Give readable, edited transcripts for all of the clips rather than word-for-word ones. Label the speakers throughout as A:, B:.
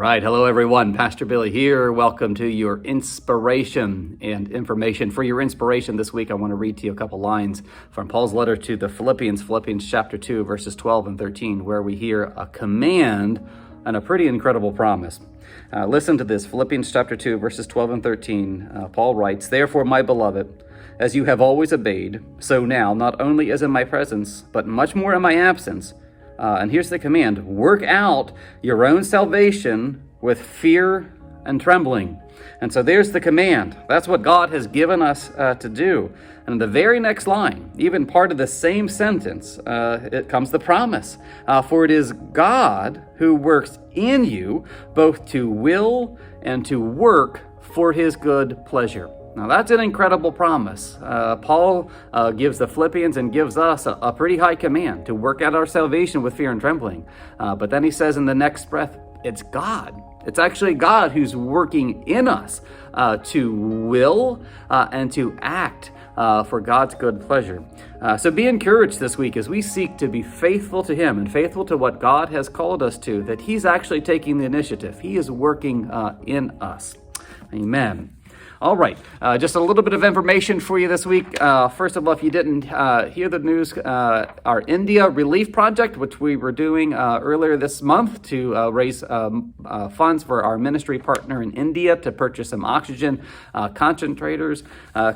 A: right. Hello, everyone. Pastor Billy here. Welcome to your inspiration and information. For your inspiration this week, I want to read to you a couple lines from Paul's letter to the Philippians chapter 2, verses 12 and 13, where we hear a command and a pretty incredible promise. Listen to this. Philippians chapter 2, verses 12 and 13. Paul writes, "Therefore, my beloved, as you have always obeyed, so now, not only as in my presence, but much more in my absence." And here's the command: work out your own salvation with fear and trembling. And so there's the command. That's what God has given us to do. And in the very next line, even part of the same sentence, it comes the promise. For it is God who works in you both to will and to work for his good pleasure. Now that's an incredible promise. Paul gives the Philippians and gives us a pretty high command to work out our salvation with fear and trembling. But then he says in the next breath, it's God. It's actually God who's working in us to will and to act for God's good pleasure. So be encouraged this week as we seek to be faithful to him and faithful to what God has called us to, that he's actually taking the initiative. He is working in us. Amen. All right, just a little bit of information for you this week. First of all, if you didn't hear the news, our India Relief Project, which we were doing earlier this month to raise funds for our ministry partner in India to purchase some oxygen concentrators.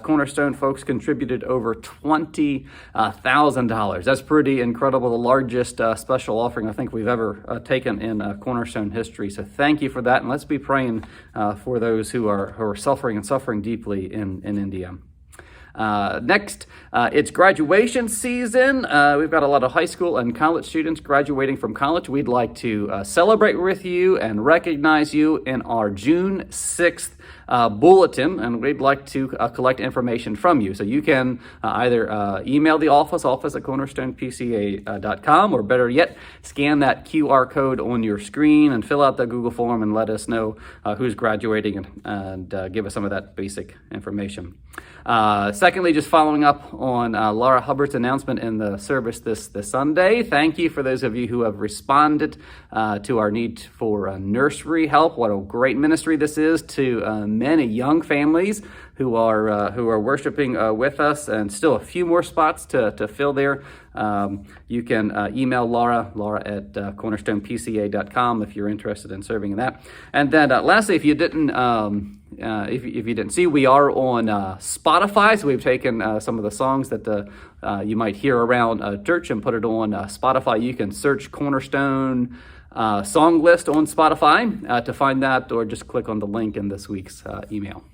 A: Cornerstone folks contributed over $20,000. That's pretty incredible, the largest special offering I think we've ever taken in Cornerstone history. So thank you for that, and let's be praying for those who are suffering and suffering deeply in India. Next, it's graduation season. We've got a lot of high school and college students graduating from college. We'd like to celebrate with you and recognize you in our June 6th bulletin, and we'd like to collect information from you. So you can either email the office at cornerstonepca.com, or better yet, scan that QR code on your screen and fill out the Google form and let us know who's graduating and give us some of that basic information. Secondly, just following up on Laura Hubbard's announcement in the service this Sunday. Thank you for those of you who have responded to our need for nursery help. What a great ministry this is to many young families who are worshiping with us, and still a few more spots to fill there. You can email Laura at cornerstonepca.com if you're interested in serving in that. And then lastly, if you didn't if you didn't see, we are on Spotify. So we've taken some of the songs that you might hear around church and put it on Spotify. You can search Cornerstone song list on Spotify to find that, or just click on the link in this week's email.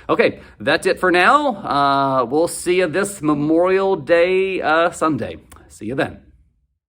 A: Okay, that's it for now. We'll see you this Memorial Day Sunday. See you then.